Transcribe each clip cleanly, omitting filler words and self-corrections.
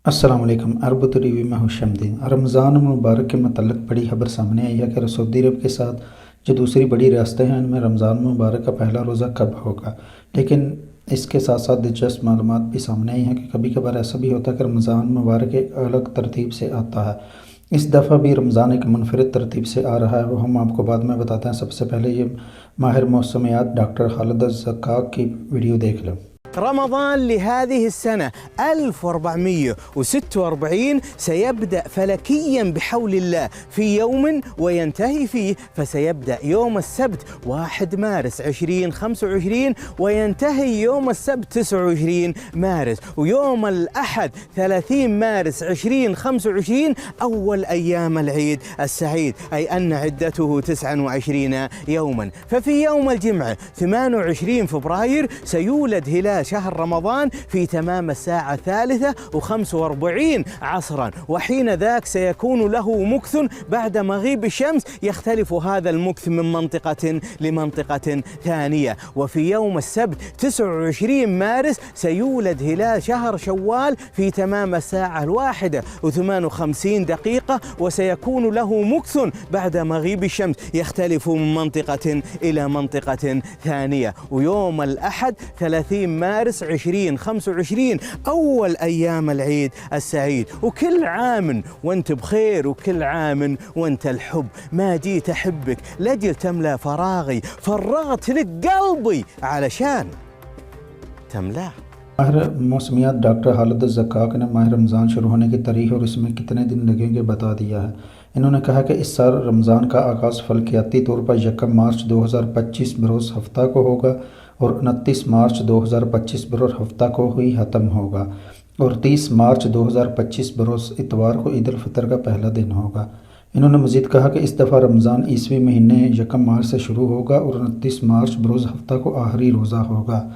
السلام علیکم۔ عرب T V میں خوش آمدید۔ رمضان المبارک کے متعلق بڑی خبر سامنے آئی ہے کہ سعودی عرب کے ساتھ جو دوسری بڑی ریاستیں ہیں ان میں رمضان المبارک کا پہلا روزہ کب ہوگا، لیکن اس کے ساتھ ساتھ دلچسپ معلومات بھی سامنے آئی ہیں کہ کبھی کبھار ایسا بھی ہوتا ہے کہ رمضان المبارک ایک الگ ترتیب سے آتا ہے۔ اس دفعہ بھی رمضان ایک منفرد ترتیب سے آ رہا ہے، وہ ہم آپ کو بعد میں بتاتے ہیں۔ سب سے پہلے یہ ماہر موسمیات ڈاکٹر خالد الزکاک کی ویڈیو دیکھ لیں۔ رمضان لهذه السنة 1446 سيبدأ فلكيا بحول الله في يوم وينتهي فيه، فسيبدأ يوم السبت 1 مارس 2025 وينتهي يوم السبت 29 مارس، ويوم الأحد 30 مارس 2025 أول أيام العيد السعيد، أي أن عدته 29 يوما. ففي يوم الجمعة 28 فبراير سيولد هلال شهر رمضان في تمام الساعة 3:45 عصرا، وحين ذاك سيكون له مكث بعد مغيب الشمس، يختلف هذا المكث من منطقة لمنطقة ثانية. وفي يوم السبت 29 مارس سيولد هلال شهر شوال في تمام الساعة 1:58، وسيكون له مكث بعد مغيب الشمس، يختلف من منطقة إلى منطقة ثانية. ويوم الأحد 30 مارس 2025 أول أيام العيد السعيد. وكل عام وانت بخير، وكل عام وانت الحب. ما جيت أحبك لجل تملأ فراغي، فرغت لك قلبي علشان تملأ. ماہر موسمیات ڈاکٹر خالد الزکاک نے ماہ رمضان شروع ہونے کی تاریخ اور اس میں کتنے دن لگیں گے بتا دیا ہے۔ انہوں نے کہا کہ اس سال رمضان کا آغاز فلکیاتی طور پر 1 مارچ 2025 بروز ہفتہ کو ہوگا اور 29 مارچ 2025 بروز ہفتہ کو ہی ختم ہوگا، اور 30 مارچ 2025 بروز اتوار کو عید الفطر کا پہلا دن ہوگا۔ انہوں نے مزید کہا کہ اس دفعہ رمضان عیسوی مہینے 1 مارچ سے شروع ہوگا اور 29 مارچ بروز ہفتہ کو آخری روزہ ہوگا،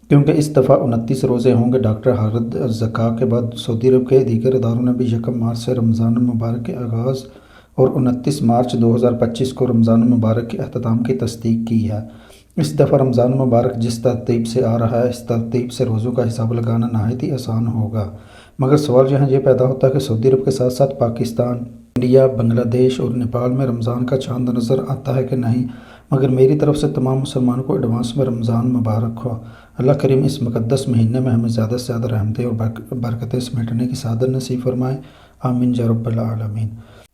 کیونکہ اس دفعہ 29 روزے ہوں گے۔ ڈاکٹر خالد الزکاک کے بعد سعودی عرب کے دیگر اداروں نے بھی 1 مارچ سے رمضان المبارک کے آغاز اور 29 مارچ 2025 کو رمضان المبارک کے اختتام کی تصدیق کی ہے۔ اس دفعہ رمضان المبارک جس ترتیب سے آ رہا ہے، اس ترتیب سے روزوں کا حساب لگانا نہایت ہی آسان ہوگا، مگر سوال یہاں یہ پیدا ہوتا ہے کہ سعودی عرب کے ساتھ ساتھ پاکستان، انڈیا، بنگلہ دیش اور نیپال میں رمضان کا چاند نظر آتا ہے کہ نہیں۔ مگر میری طرف سے تمام مسلمانوں کو ایڈوانس میں رمضان مبارک ہو۔ اللہ کریم اس مقدس مہینے میں ہمیں زیادہ سے زیادہ رحمتیں اور برکتیں سمیٹنے کی سعادت نصیب فرمائے، آمین یا رب العالمین۔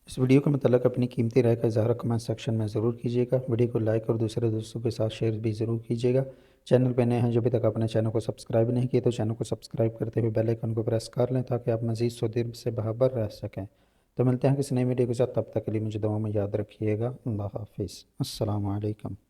اس ویڈیو کے متعلق اپنی قیمتی رائے کا اظہار کمنٹ سیکشن میں ضرور کیجیے گا۔ ویڈیو کو لائک اور دوسرے دوستوں کے ساتھ شیئر بھی ضرور کیجیے گا۔ چینل پہ نئے ہیں جو ابھی تک اپنے چینل کو سبسکرائب نہیں کیے تو چینل کو سبسکرائب کرتے ہوئے بیل آئیکن کو پریس کر لیں تاکہ آپ مزید سعودی عرب سے باخبر رہ سکیں۔ تو ملتے ہیں کسی نئی ویڈیو کے ساتھ، تب تک کے لیے مجھے دعاؤں میں یاد رکھیے گا۔ اللہ حافظ، السلام علیکم۔